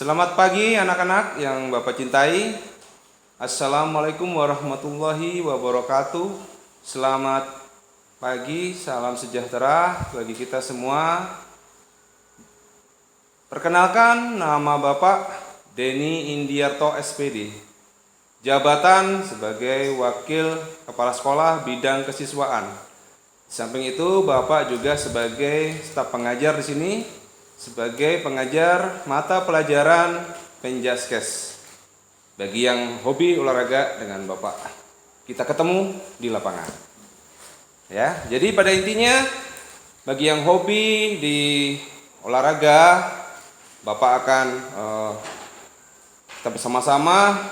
Selamat pagi anak-anak yang Bapak cintai. Assalamualaikum warahmatullahi wabarakatuh. Selamat pagi, salam sejahtera bagi kita semua. Perkenalkan, nama Bapak Denny Indiarto SPD. Jabatan sebagai Wakil Kepala Sekolah Bidang Kesiswaan. Di samping itu, Bapak juga sebagai staf pengajar di sini, sebagai pengajar mata pelajaran Penjaskes. Bagi yang hobi olahraga dengan Bapak, kita ketemu di lapangan. Ya, jadi pada intinya bagi yang hobi di olahraga, Bapak akan kita bersama-sama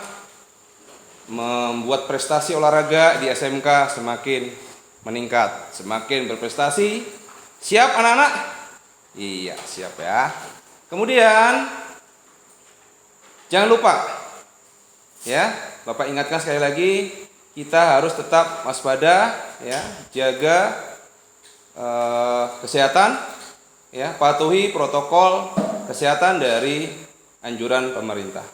membuat prestasi olahraga di SMK semakin meningkat, semakin berprestasi. Siap anak-anak? Iya, siap ya. Kemudian jangan lupa ya, Bapak ingatkan sekali lagi, kita harus tetap waspada ya, jaga kesehatan ya, patuhi protokol kesehatan dari anjuran pemerintah.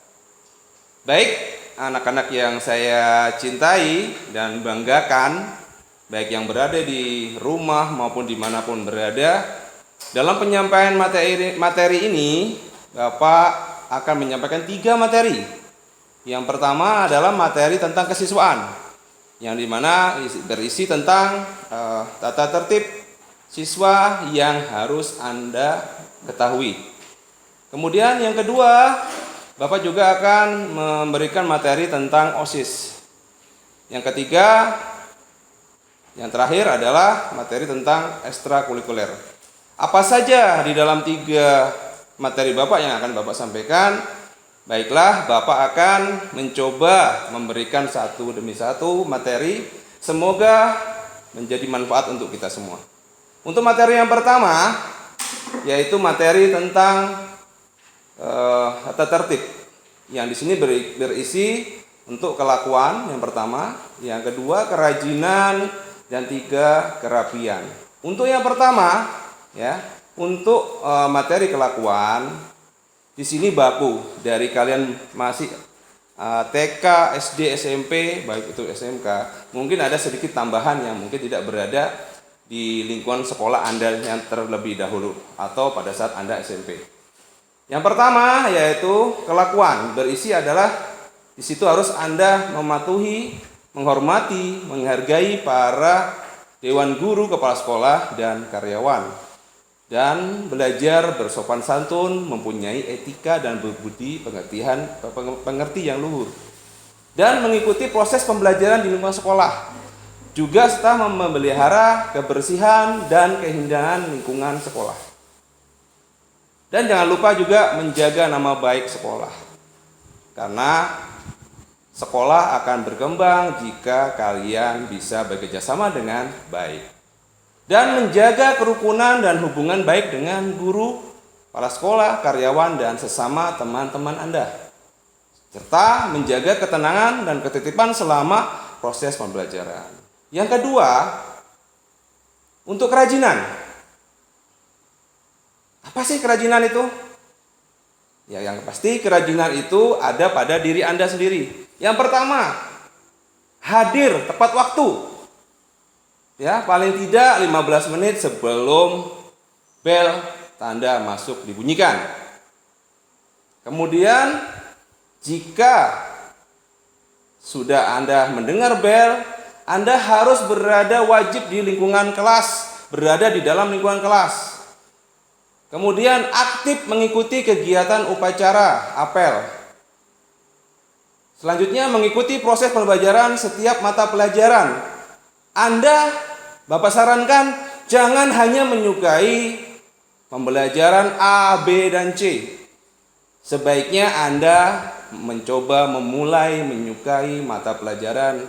Baik, anak-anak yang saya cintai dan banggakan, baik yang berada di rumah maupun dimanapun berada, dalam penyampaian materi ini, Bapak akan menyampaikan 3 materi. Yang pertama adalah materi tentang kesiswaan, yang dimana berisi tentang tata tertib siswa yang harus Anda ketahui. Kemudian yang kedua, Bapak juga akan memberikan materi tentang OSIS. Yang ketiga, yang terakhir adalah materi tentang ekstrakurikuler. Apa saja di dalam 3 materi Bapak yang akan Bapak sampaikan? Baiklah, Bapak akan mencoba memberikan satu demi satu materi. Semoga menjadi manfaat untuk kita semua. Untuk materi yang pertama, yaitu materi tentang tata tertib. Yang di sini berisi untuk kelakuan yang pertama, yang kedua kerajinan, dan 3 kerapian. Untuk yang pertama, ya, untuk materi kelakuan, di sini baku dari kalian masih TK, SD, SMP, baik itu SMK, mungkin ada sedikit tambahan yang mungkin tidak berada di lingkungan sekolah Anda yang terlebih dahulu atau pada saat Anda SMP. Yang pertama yaitu kelakuan, berisi adalah di situ harus Anda mematuhi, menghormati, menghargai para dewan guru, kepala sekolah, dan karyawan, dan belajar bersopan santun, mempunyai etika dan berbudi pengerti yang luhur, dan mengikuti proses pembelajaran di lingkungan sekolah, juga serta memelihara kebersihan dan keindahan lingkungan sekolah. Dan jangan lupa juga menjaga nama baik sekolah, karena sekolah akan berkembang jika kalian bisa bekerjasama dengan baik. Dan menjaga kerukunan dan hubungan baik dengan guru, kepala sekolah, karyawan, dan sesama teman-teman Anda. Serta menjaga ketenangan dan ketitipan selama proses pembelajaran. Yang kedua, untuk kerajinan. Apa sih kerajinan itu? Ya, yang pasti kerajinan itu ada pada diri Anda sendiri. Yang pertama, hadir tepat waktu. Ya, paling tidak 15 menit sebelum bel tanda masuk dibunyikan. Kemudian jika sudah Anda mendengar bel, Anda harus wajib di lingkungan kelas, berada di dalam lingkungan kelas. Kemudian aktif mengikuti kegiatan upacara apel. Selanjutnya mengikuti proses pembelajaran setiap mata pelajaran. Anda, Bapak sarankan, jangan hanya menyukai pembelajaran A, B, dan C. Sebaiknya Anda mencoba memulai menyukai mata pelajaran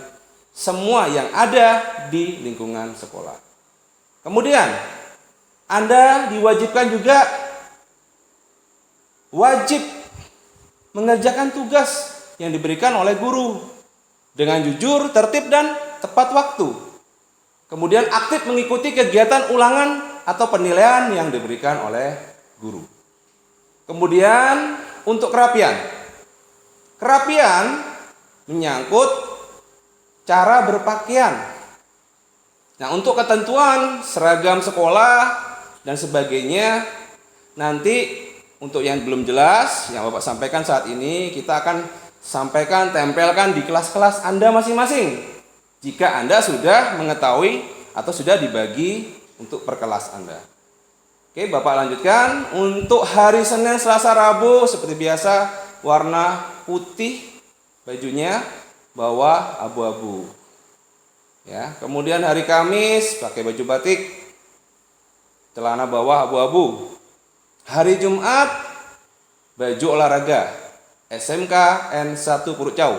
semua yang ada di lingkungan sekolah. Kemudian Anda diwajibkan juga wajib mengerjakan tugas yang diberikan oleh guru dengan jujur, tertib, dan tepat waktu. Kemudian aktif mengikuti kegiatan ulangan atau penilaian yang diberikan oleh guru. Kemudian untuk kerapian. Kerapian menyangkut cara berpakaian. Nah, untuk ketentuan seragam sekolah dan sebagainya, nanti untuk yang belum jelas, yang Bapak sampaikan saat ini, kita akan sampaikan, tempelkan di kelas-kelas Anda masing-masing. Jika Anda sudah mengetahui atau sudah dibagi untuk per kelas Anda. Oke, Bapak lanjutkan. Untuk hari Senin, Selasa, Rabu seperti biasa warna putih bajunya, bawah abu-abu. Ya, kemudian hari Kamis pakai baju batik, celana bawah abu-abu. Hari Jumat baju olahraga SMK N1 Puruk Cau.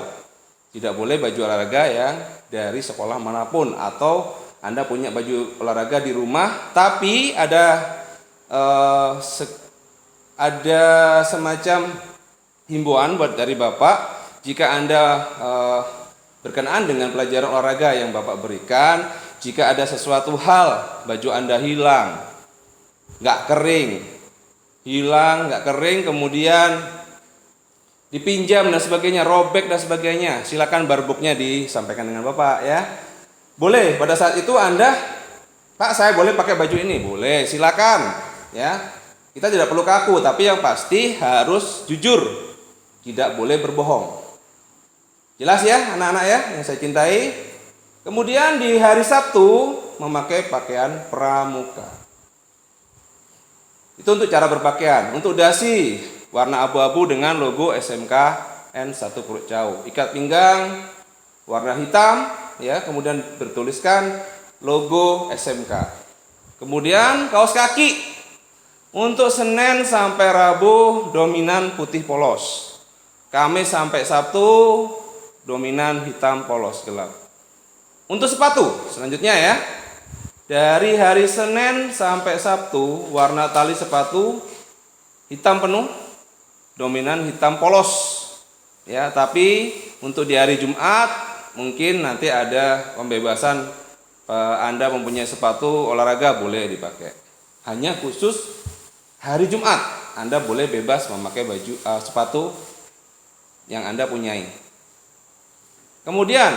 Tidak boleh baju olahraga yang dari sekolah manapun, atau Anda punya baju olahraga di rumah tapi ada semacam himbauan buat dari Bapak, jika Anda berkenaan dengan pelajaran olahraga yang Bapak berikan, jika ada sesuatu hal baju Anda hilang, nggak kering, kemudian dipinjam dan sebagainya, robek dan sebagainya, silakan barbuknya disampaikan dengan Bapak ya. Boleh pada saat itu Anda, Pak, saya boleh pakai baju ini? Boleh, silakan ya. Kita tidak perlu kaku, tapi yang pasti harus jujur, tidak boleh berbohong. Jelas ya anak-anak ya yang saya cintai. Kemudian di hari Sabtu memakai pakaian pramuka. Itu untuk cara berpakaian. Untuk dasi warna abu-abu dengan logo SMK N1 Puruk Cau. Ikat pinggang warna hitam ya, kemudian bertuliskan logo SMK. Kemudian kaos kaki untuk Senin sampai Rabu dominan putih polos. Kamis sampai Sabtu dominan hitam polos gelap. Untuk sepatu selanjutnya ya, dari hari Senin sampai Sabtu warna tali sepatu hitam penuh, dominan hitam polos ya. Tapi untuk di hari Jumat mungkin nanti ada pembebasan, Anda mempunyai sepatu olahraga boleh dipakai. Hanya khusus hari Jumat Anda boleh bebas memakai baju sepatu yang Anda punyai. Kemudian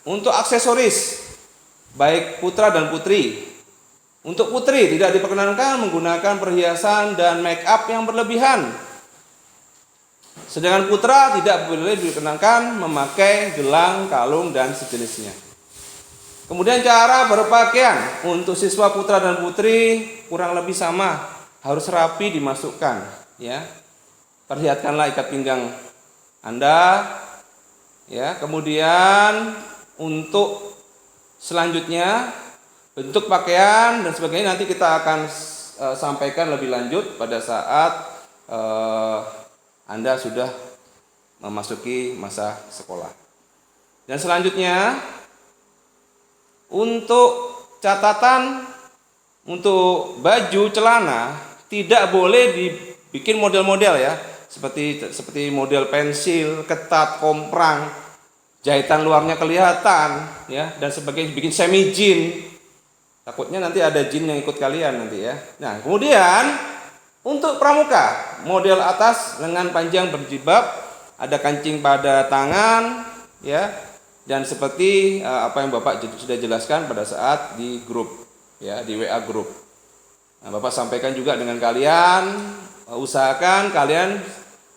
untuk aksesoris baik putra dan putri. Untuk putri tidak diperkenankan menggunakan perhiasan dan make up yang berlebihan. Sedangkan putra tidak boleh diperkenankan memakai gelang, kalung dan sejenisnya. Kemudian cara berpakaian untuk siswa putra dan putri kurang lebih sama, harus rapi dimasukkan ya. Perlihatkanlah ikat pinggang Anda ya. Kemudian untuk selanjutnya bentuk pakaian dan sebagainya nanti kita akan sampaikan lebih lanjut pada saat Anda sudah memasuki masa sekolah. Dan selanjutnya untuk catatan, untuk baju celana tidak boleh dibikin model-model ya, seperti model pensil, ketat, komprang, jahitan luarnya kelihatan ya, dan sebagainya, bikin semi jean. Takutnya nanti ada jin yang ikut kalian nanti ya. Nah, kemudian untuk pramuka, model atas lengan panjang berjilbab, ada kancing pada tangan ya. Dan seperti apa yang Bapak sudah jelaskan pada saat di grup ya, di WA grup. Nah, Bapak sampaikan juga dengan kalian, usahakan kalian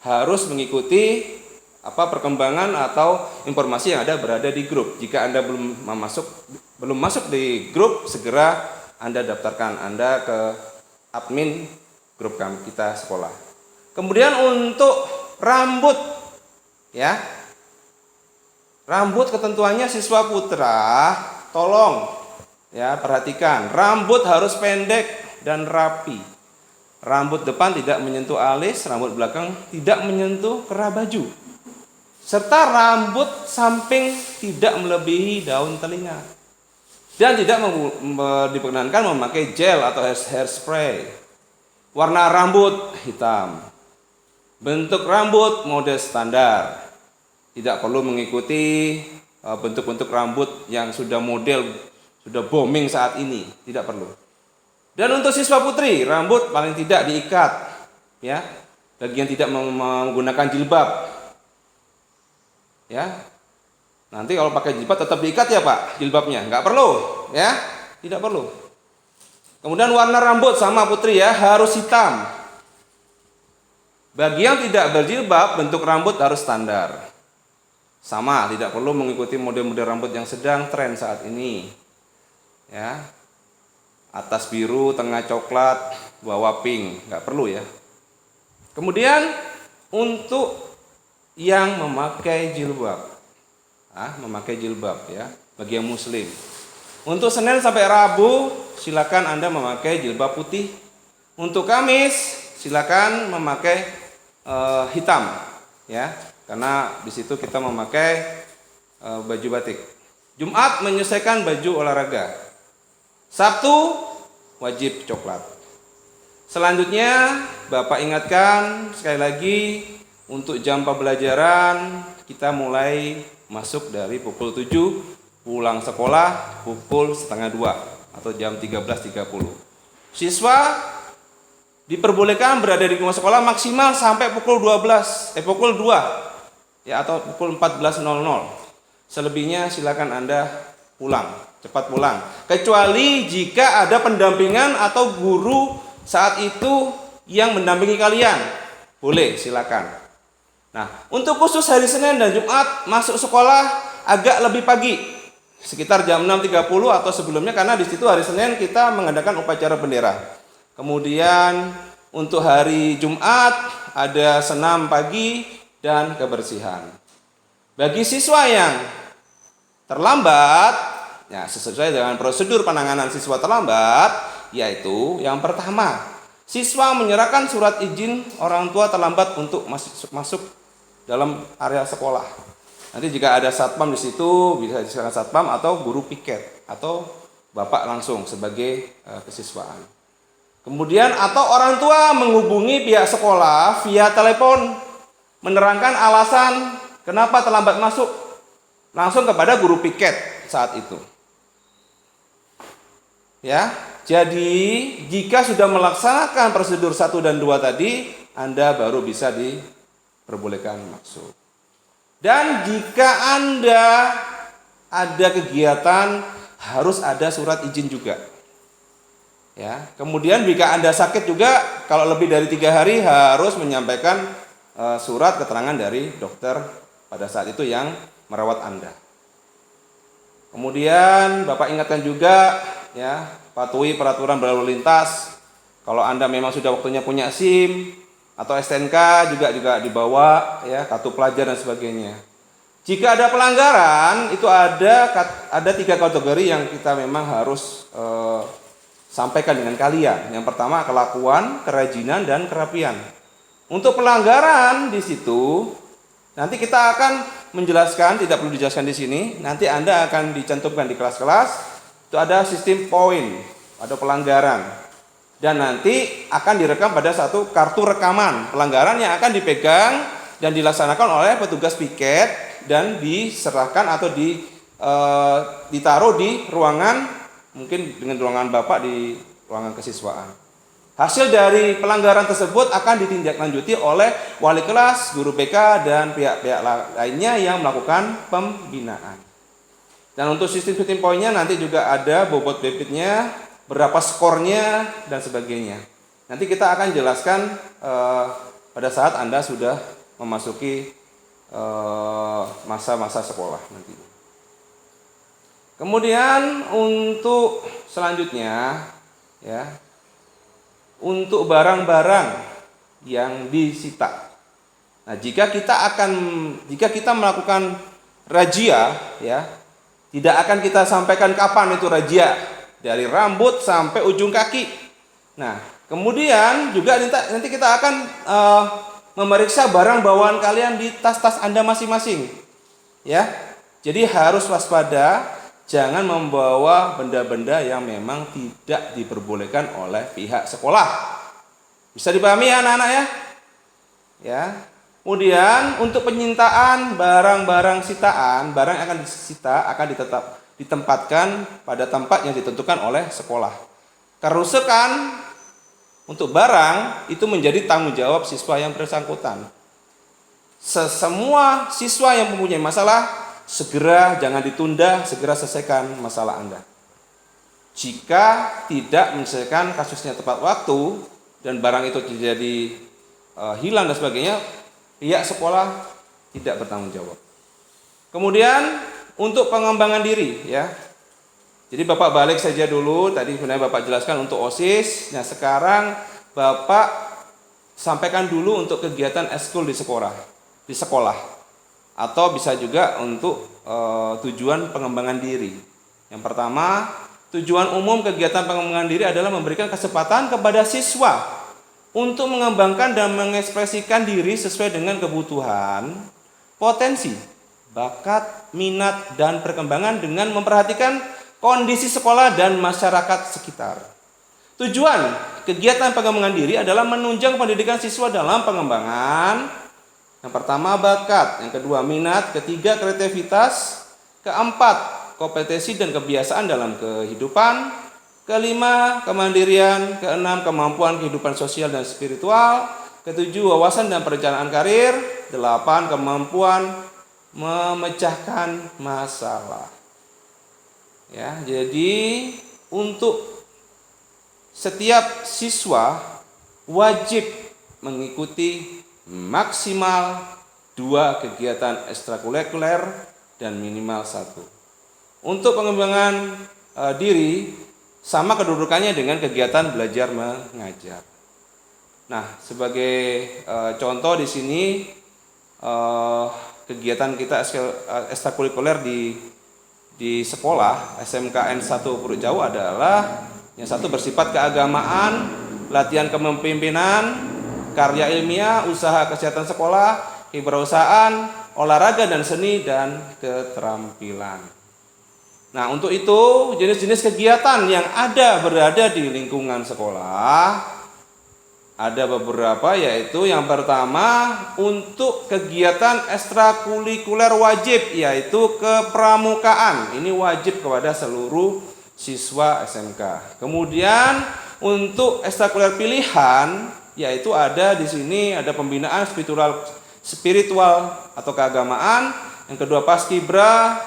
harus mengikuti perkembangan atau informasi yang berada di grup. Jika Anda belum masuk di grup, segera Anda daftarkan Anda ke admin grup kita sekolah. Kemudian untuk rambut ya. Rambut ketentuannya siswa putra tolong ya perhatikan, rambut harus pendek dan rapi. Rambut depan tidak menyentuh alis, rambut belakang tidak menyentuh kerah baju. Serta rambut samping tidak melebihi daun telinga. Dan tidak diperkenankan memakai gel atau hairspray. Warna rambut hitam. Bentuk rambut model standar. Tidak perlu mengikuti bentuk-bentuk rambut yang sudah booming saat ini, tidak perlu. Dan untuk siswa putri, rambut paling tidak diikat ya. bagi yang tidak menggunakan jilbab. Ya. Nanti kalau pakai jilbab tetap diikat ya Pak jilbabnya, nggak perlu, ya, tidak perlu. Kemudian warna rambut sama Putri ya, harus hitam. Bagi yang tidak berjilbab, bentuk rambut harus standar. Sama, tidak perlu mengikuti model-model rambut yang sedang tren saat ini. Ya. Atas biru, tengah coklat, bawah pink, nggak perlu ya. Kemudian untuk yang memakai jilbab, memakai jilbab ya, bagi yang muslim. Untuk Senin sampai Rabu silakan Anda memakai jilbab putih. Untuk Kamis silakan memakai hitam ya, karena di situ kita memakai baju batik. Jumat menyesuaikan baju olahraga. Sabtu wajib coklat. Selanjutnya Bapak ingatkan sekali lagi, untuk jam pembelajaran kita mulai masuk dari pukul 7, pulang sekolah pukul setengah 2 atau jam 13.30. Siswa diperbolehkan berada di rumah sekolah maksimal sampai pukul 2 ya, atau pukul 14.00. Selebihnya silakan Anda pulang, cepat pulang. Kecuali jika ada pendampingan atau guru saat itu yang mendampingi kalian, boleh silakan. Nah, untuk khusus hari Senin dan Jumat masuk sekolah agak lebih pagi, sekitar jam 6.30 atau sebelumnya, karena di situ hari Senin kita mengadakan upacara bendera. Kemudian untuk hari Jumat ada senam pagi dan kebersihan. Bagi siswa yang terlambat, ya sesuai dengan prosedur penanganan siswa terlambat, yaitu yang pertama, siswa menyerahkan surat izin orang tua terlambat untuk masuk dalam area sekolah. Nanti jika ada satpam di situ, bisa disilakan satpam atau guru piket atau bapak langsung sebagai kesiswaan. Kemudian atau orang tua menghubungi pihak sekolah via telepon menerangkan alasan kenapa terlambat masuk langsung kepada guru piket saat itu. Ya, jadi jika sudah melaksanakan prosedur 1 dan 2 tadi, Anda baru bisa diperbolehkan masuk. Dan jika Anda ada kegiatan, harus ada surat izin juga. Ya, kemudian jika Anda sakit juga, kalau lebih dari 3 hari harus menyampaikan surat keterangan dari dokter pada saat itu yang merawat Anda. Kemudian Bapak ingatkan juga ya, patuhi peraturan berlalu lintas. Kalau Anda memang sudah waktunya punya SIM atau STNK juga dibawa ya, kartu pelajar dan sebagainya. Jika ada pelanggaran, itu ada 3 kategori yang kita memang harus sampaikan dengan kalian. Yang pertama kelakuan, kerajinan dan kerapian. Untuk pelanggaran di situ nanti kita akan menjelaskan, tidak perlu dijelaskan di sini. Nanti Anda akan dicantumkan di kelas-kelas. Itu ada sistem poin, ada pelanggaran. Dan nanti akan direkam pada satu kartu rekaman pelanggaran yang akan dipegang dan dilaksanakan oleh petugas piket dan diserahkan atau ditaruh di ruangan, mungkin dengan ruangan Bapak di ruangan kesiswaan. Hasil dari pelanggaran tersebut akan ditindaklanjuti oleh wali kelas, guru BK, dan pihak-pihak lainnya yang melakukan pembinaan. Dan untuk sistem poinnya nanti juga ada bobot debitnya, berapa skornya, dan sebagainya. Nanti kita akan jelaskan pada saat Anda sudah memasuki masa-masa sekolah nanti. Kemudian untuk selanjutnya ya, untuk barang-barang yang disita. Nah, jika kita melakukan razia ya, tidak akan kita sampaikan kapan itu razia, dari rambut sampai ujung kaki. Nah, kemudian juga nanti kita akan memeriksa barang bawaan kalian di tas-tas Anda masing-masing. Ya. Jadi harus waspada, jangan membawa benda-benda yang memang tidak diperbolehkan oleh pihak sekolah. Bisa dipahami ya anak-anak ya? Ya. Kemudian untuk penyitaan barang-barang sitaan, barang yang akan disita akan ditempatkan pada tempat yang ditentukan oleh sekolah. Kerusakan Untuk barang itu menjadi tanggung jawab siswa yang bersangkutan. Semua siswa yang mempunyai masalah, segera, jangan ditunda, segera selesaikan masalah Anda. Jika tidak menyelesaikan kasusnya tepat waktu dan barang itu terjadi hilang dan sebagainya, pihak sekolah tidak bertanggung jawab. Kemudian untuk pengembangan diri, ya. Jadi Bapak balik saja dulu, tadi sebenarnya Bapak jelaskan untuk OSIS. Nah, sekarang Bapak sampaikan dulu untuk kegiatan eskul di sekolah. Atau bisa juga untuk tujuan pengembangan diri. Yang pertama, tujuan umum kegiatan pengembangan diri adalah memberikan kesempatan kepada siswa untuk mengembangkan dan mengekspresikan diri sesuai dengan kebutuhan, potensi, bakat, minat, dan perkembangan dengan memperhatikan kondisi sekolah dan masyarakat sekitar. Tujuan kegiatan pengembangan diri adalah menunjang pendidikan siswa dalam pengembangan. Yang pertama bakat, yang kedua minat, ketiga kreativitas, keempat kompetensi dan kebiasaan dalam kehidupan, kelima kemandirian, keenam kemampuan kehidupan sosial dan spiritual, ketujuh wawasan dan perencanaan karir, delapan kemampuan memecahkan masalah. Ya, jadi untuk setiap siswa wajib mengikuti maksimal 2 kegiatan ekstrakurikuler dan minimal 1. Untuk pengembangan diri sama kedudukannya dengan kegiatan belajar mengajar. Nah, sebagai contoh di sini kegiatan kita ekstrakurikuler di sekolah SMKN 1 Puruk Jauh adalah yang satu bersifat keagamaan, latihan kepemimpinan, karya ilmiah, usaha kesehatan sekolah, kewirausahaan, olahraga dan seni dan keterampilan. Nah, untuk itu jenis-jenis kegiatan yang berada di lingkungan sekolah ada beberapa, yaitu yang pertama untuk kegiatan ekstrakurikuler wajib, yaitu kepramukaan. Ini wajib kepada seluruh siswa SMK. Kemudian untuk ekstrakurikuler pilihan, yaitu ada di sini ada pembinaan spiritual atau keagamaan. Yang kedua paskibra,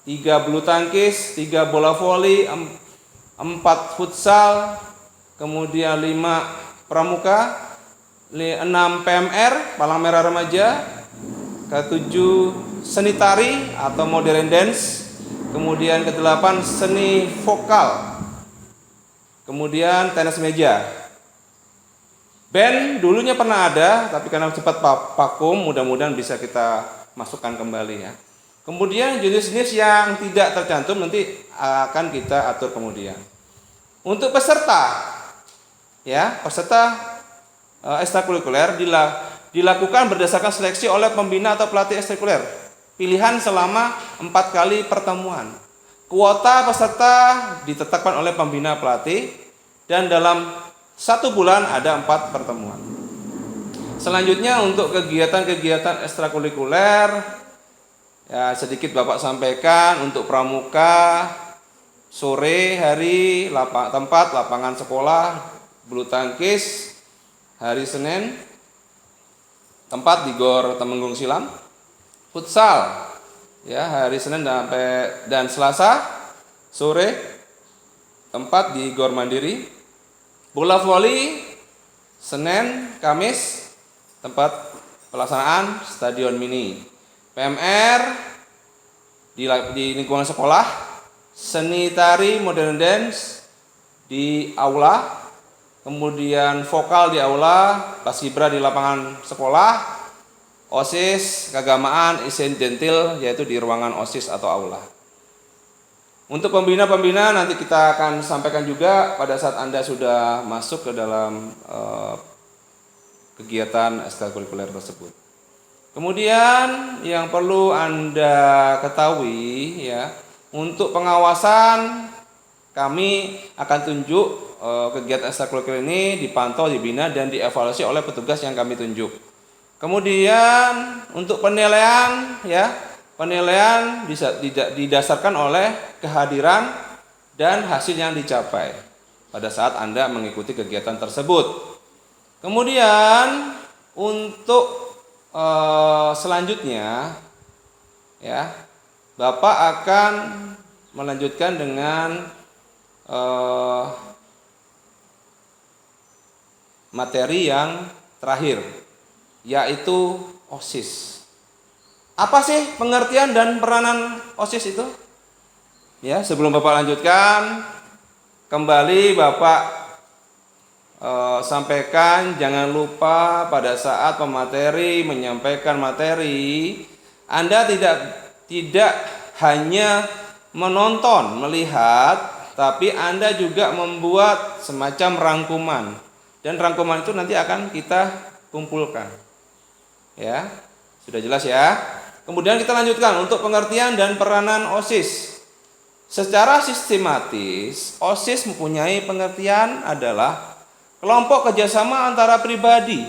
3 bulu tangkis, 3 bola voli, 4 futsal, kemudian 5 pramuka, 6 PMR, Palang Merah Remaja, ke-7 seni tari atau modern dance, kemudian ke-8 seni vokal, kemudian tenis meja. Band dulunya pernah ada, tapi karena cepat vakum, mudah-mudahan bisa kita masukkan kembali ya. Kemudian jenis-jenis yang tidak tercantum nanti akan kita atur kemudian. Untuk peserta ekstrakurikuler dilakukan berdasarkan seleksi oleh pembina atau pelatih ekstrakurikuler. Pilihan selama 4 kali pertemuan. Kuota peserta ditetapkan oleh pembina pelatih dan dalam 1 bulan ada 4 pertemuan. Selanjutnya untuk kegiatan-kegiatan ekstrakurikuler, ya sedikit Bapak sampaikan. Untuk pramuka, sore hari tempat lapangan sekolah, bulu tangkis hari Senin tempat di Gor Temenggung Silam, futsal ya hari Senin dan Selasa sore tempat di Gor Mandiri, bola voli Senin Kamis tempat pelaksanaan Stadion Mini, PMR di lingkungan sekolah, seni tari modern dance di aula, kemudian vokal di aula, paskibra di lapangan sekolah, OSIS keagamaan insidentil yaitu di ruangan OSIS atau aula. Untuk pembina-pembina nanti kita akan sampaikan juga pada saat Anda sudah masuk ke dalam kegiatan ekstrakurikuler tersebut. Kemudian yang perlu Anda ketahui ya, untuk pengawasan kami akan tunjuk kegiatan ekstrakurikuler ini dipantau, dibina dan dievaluasi oleh petugas yang kami tunjuk. Kemudian untuk penilaian bisa didasarkan oleh kehadiran dan hasil yang dicapai pada saat Anda mengikuti kegiatan tersebut. Kemudian untuk selanjutnya ya, Bapak akan melanjutkan dengan materi yang terakhir, yaitu OSIS. Apa sih pengertian dan peranan OSIS itu? Ya, sebelum Bapak lanjutkan, kembali Bapak sampaikan, jangan lupa pada saat pemateri menyampaikan materi, Anda tidak hanya menonton, melihat, tapi Anda juga membuat semacam rangkuman. Dan rangkuman itu nanti akan kita kumpulkan. Ya, sudah jelas ya. Kemudian kita lanjutkan untuk pengertian dan peranan OSIS. Secara sistematis, OSIS mempunyai pengertian adalah kelompok kerjasama antara pribadi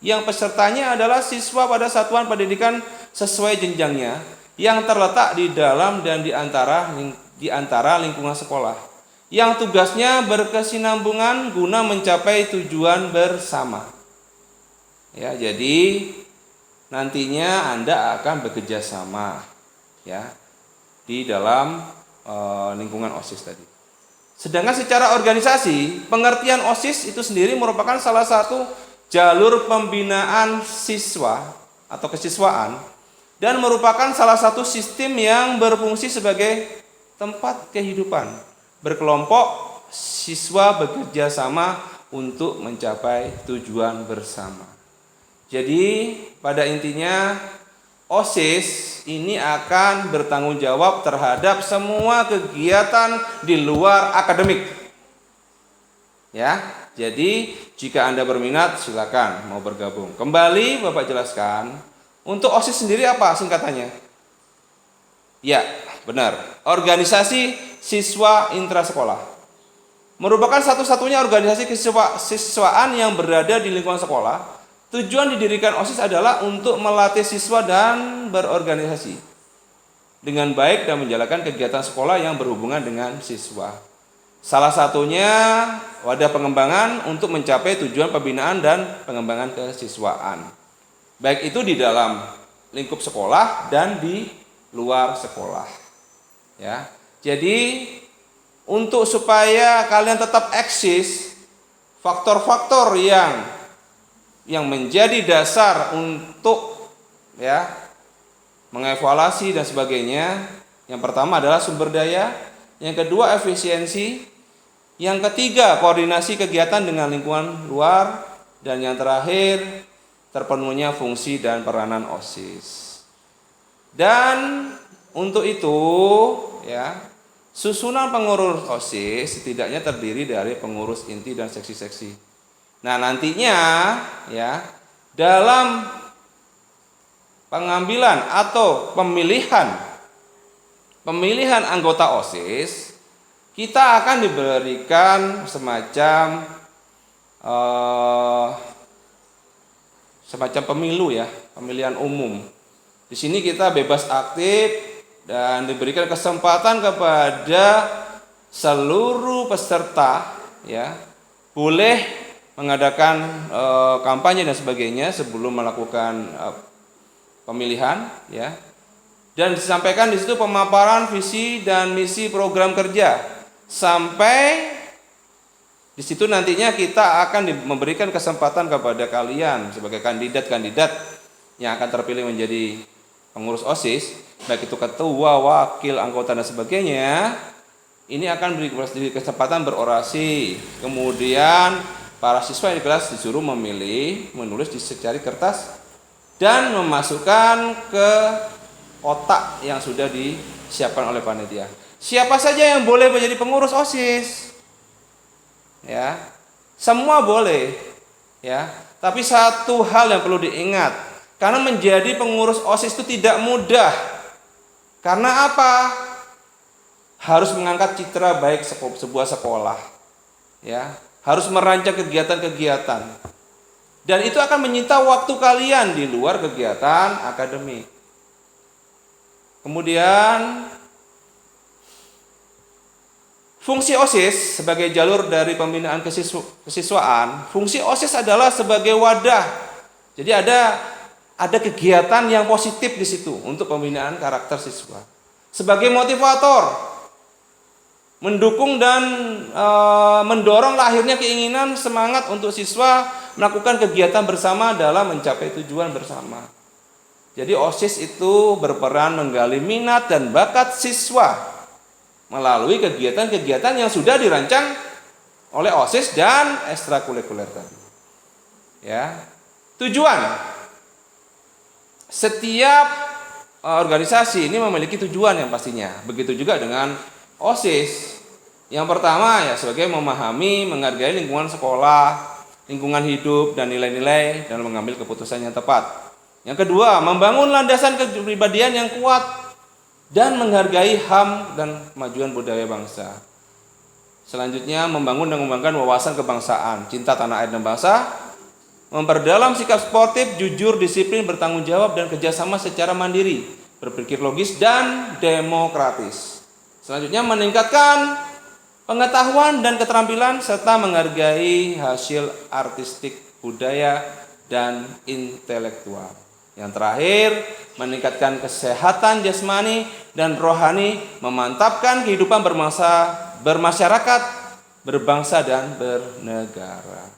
yang pesertanya adalah siswa pada satuan pendidikan sesuai jenjangnya yang terletak di dalam dan di antara lingkungan sekolah, yang tugasnya berkesinambungan guna mencapai tujuan bersama. Ya, jadi nantinya Anda akan bekerja sama ya di dalam lingkungan OSIS tadi. Sedangkan secara organisasi, pengertian OSIS itu sendiri merupakan salah satu jalur pembinaan siswa atau kesiswaan dan merupakan salah satu sistem yang berfungsi sebagai tempat kehidupan berkelompok siswa bekerja sama untuk mencapai tujuan bersama. Jadi pada intinya OSIS ini akan bertanggung jawab terhadap semua kegiatan di luar akademik. Ya, jadi jika Anda berminat silakan mau bergabung. Kembali Bapak jelaskan, untuk OSIS sendiri apa singkatannya? Ya, benar. Organisasi Siswa Intrasekolah. Merupakan satu-satunya organisasi kesiswaan yang berada di lingkungan sekolah. Tujuan didirikan OSIS adalah untuk melatih siswa dan berorganisasi dengan baik dan menjalankan kegiatan sekolah yang berhubungan dengan siswa. Salah satunya wadah pengembangan untuk mencapai tujuan pembinaan dan pengembangan kesiswaan. Baik itu di dalam lingkup sekolah dan di luar sekolah. Ya. Jadi untuk supaya kalian tetap eksis, faktor-faktor yang menjadi dasar untuk ya mengevaluasi dan sebagainya. Yang pertama adalah sumber daya, yang kedua efisiensi, yang ketiga koordinasi kegiatan dengan lingkungan luar, dan yang terakhir terpenuhnya fungsi dan peranan OSIS. Dan untuk itu ya, susunan pengurus OSIS setidaknya terdiri dari pengurus inti dan seksi-seksi. Nah, nantinya ya dalam pengambilan atau pemilihan anggota OSIS, kita akan diberikan semacam pemilu ya, pemilihan umum. Di sini kita bebas aktif dan diberikan kesempatan kepada seluruh peserta ya, boleh mengadakan kampanye dan sebagainya sebelum melakukan pemilihan ya. Dan disampaikan di situ pemaparan visi dan misi program kerja. Sampai di situ nantinya kita akan memberikan kesempatan kepada kalian sebagai kandidat-kandidat yang akan terpilih menjadi pengurus OSIS, baik itu ketua, wakil, anggota dan sebagainya. Ini akan diberi kesempatan berorasi. Kemudian para siswa yang di kelas disuruh menulis di secari kertas dan memasukkan ke kotak yang sudah disiapkan oleh panitia. Siapa saja yang boleh menjadi pengurus OSIS? Ya, semua boleh. Ya, tapi satu hal yang perlu diingat, karena menjadi pengurus OSIS itu tidak mudah. Karena apa? Harus mengangkat citra baik sebuah sekolah. Ya, harus merancang kegiatan-kegiatan. Dan itu akan menyita waktu kalian di luar kegiatan akademik. Kemudian Fungsi OSIS sebagai jalur dari pembinaan kesiswaan, fungsi OSIS adalah sebagai wadah. Jadi ada kegiatan yang positif di situ untuk pembinaan karakter siswa. Sebagai motivator, mendukung dan mendorong lahirnya keinginan semangat untuk siswa melakukan kegiatan bersama dalam mencapai tujuan bersama. Jadi OSIS itu berperan menggali minat dan bakat siswa melalui kegiatan-kegiatan yang sudah dirancang oleh OSIS dan ekstrakurikuler tadi. Ya. Tujuan. Setiap organisasi ini memiliki tujuan yang pastinya. Begitu juga dengan OSIS. Yang pertama ya sebagai memahami, menghargai lingkungan sekolah, lingkungan hidup dan nilai-nilai dan mengambil keputusan yang tepat. Yang kedua, membangun landasan kepribadian yang kuat dan menghargai HAM dan kemajuan budaya bangsa. Selanjutnya, membangun dan mengembangkan wawasan kebangsaan, cinta tanah air dan bangsa, memperdalam sikap sportif, jujur, disiplin, bertanggung jawab dan kerjasama secara mandiri, berpikir logis dan demokratis. Selanjutnya, meningkatkan pengetahuan dan keterampilan serta menghargai hasil artistik, budaya dan intelektual. Yang terakhir, meningkatkan kesehatan jasmani dan rohani, memantapkan kehidupan bermasyarakat, berbangsa dan bernegara.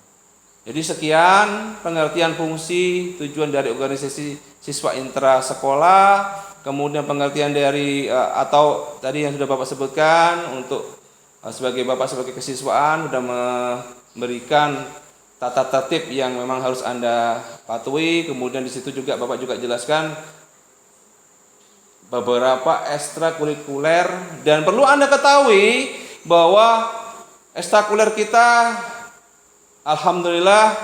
Jadi sekian pengertian fungsi tujuan dari organisasi siswa intra sekolah, kemudian pengertian dari atau tadi yang sudah Bapak sebutkan untuk sebagai Bapak sebagai kesiswaan sudah memberikan tata tertib yang memang harus Anda patuhi. Kemudian di situ juga Bapak juga jelaskan beberapa ekstrakurikuler dan perlu Anda ketahui bahwa ekstrakurikuler kita alhamdulillah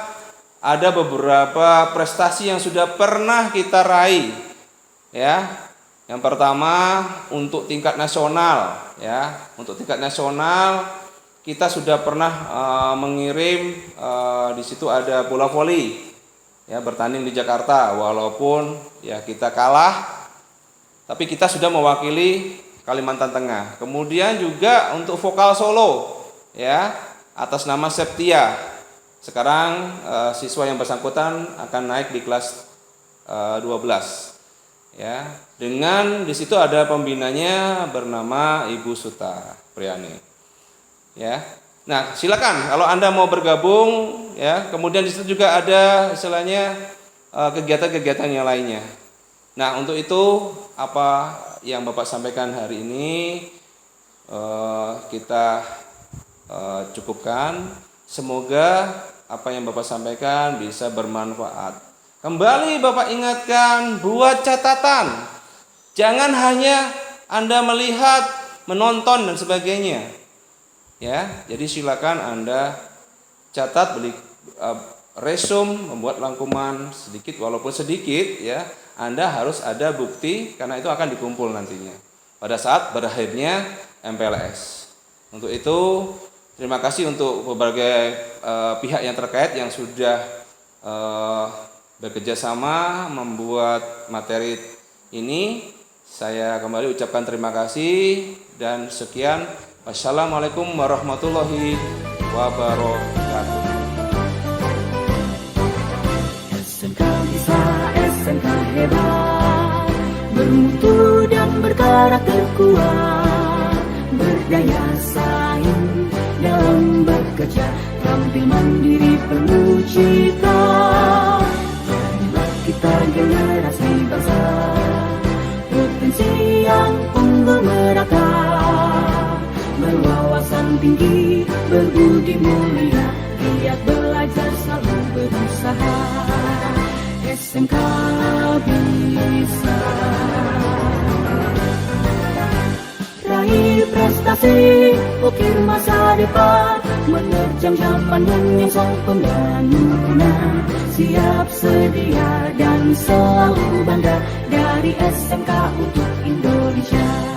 ada beberapa prestasi yang sudah pernah kita raih. Ya. Yang pertama untuk tingkat nasional ya. Untuk tingkat nasional kita sudah pernah mengirim di situ ada bola voli ya bertanding di Jakarta walaupun ya kita kalah tapi kita sudah mewakili Kalimantan Tengah. Kemudian juga untuk vokal solo ya atas nama Septia. Sekarang siswa yang bersangkutan akan naik di kelas 12 ya. Dengan di situ ada pembinanya bernama Ibu Suta Priani. Ya, nah silakan kalau Anda mau bergabung ya. Kemudian di situ juga ada istilahnya kegiatan-kegiatan yang lainnya. Nah untuk itu apa yang Bapak sampaikan hari ini kita cukupkan. Semoga apa yang Bapak sampaikan bisa bermanfaat. Kembali Bapak ingatkan, buat catatan. Jangan hanya Anda melihat, menonton dan sebagainya. Ya, jadi silakan Anda catat, beli resume, membuat rangkuman sedikit walaupun sedikit ya. Anda harus ada bukti karena itu akan dikumpul nantinya pada saat berakhirnya MPLS. Untuk itu terima kasih untuk berbagai pihak yang terkait yang sudah bekerja sama membuat materi ini. Saya kembali ucapkan terima kasih dan sekian. Wassalamualaikum warahmatullahi wabarakatuh. SMK bisa, SMK hebat, bermutu dan berkarakter kuat, berdaya saing dalam bekerja, tampil mandiri penuh cita. Jadilah kita generasi bangsa, potensi yang unggul merata, berwawasan tinggi, berbudi mulia, giat belajar selalu berusaha. SMK bisa raih prestasi, ukir masa depan, menerjang zaman menyongsong pembangunan, siap sedia dan selalu bangga dari SMK untuk Indonesia.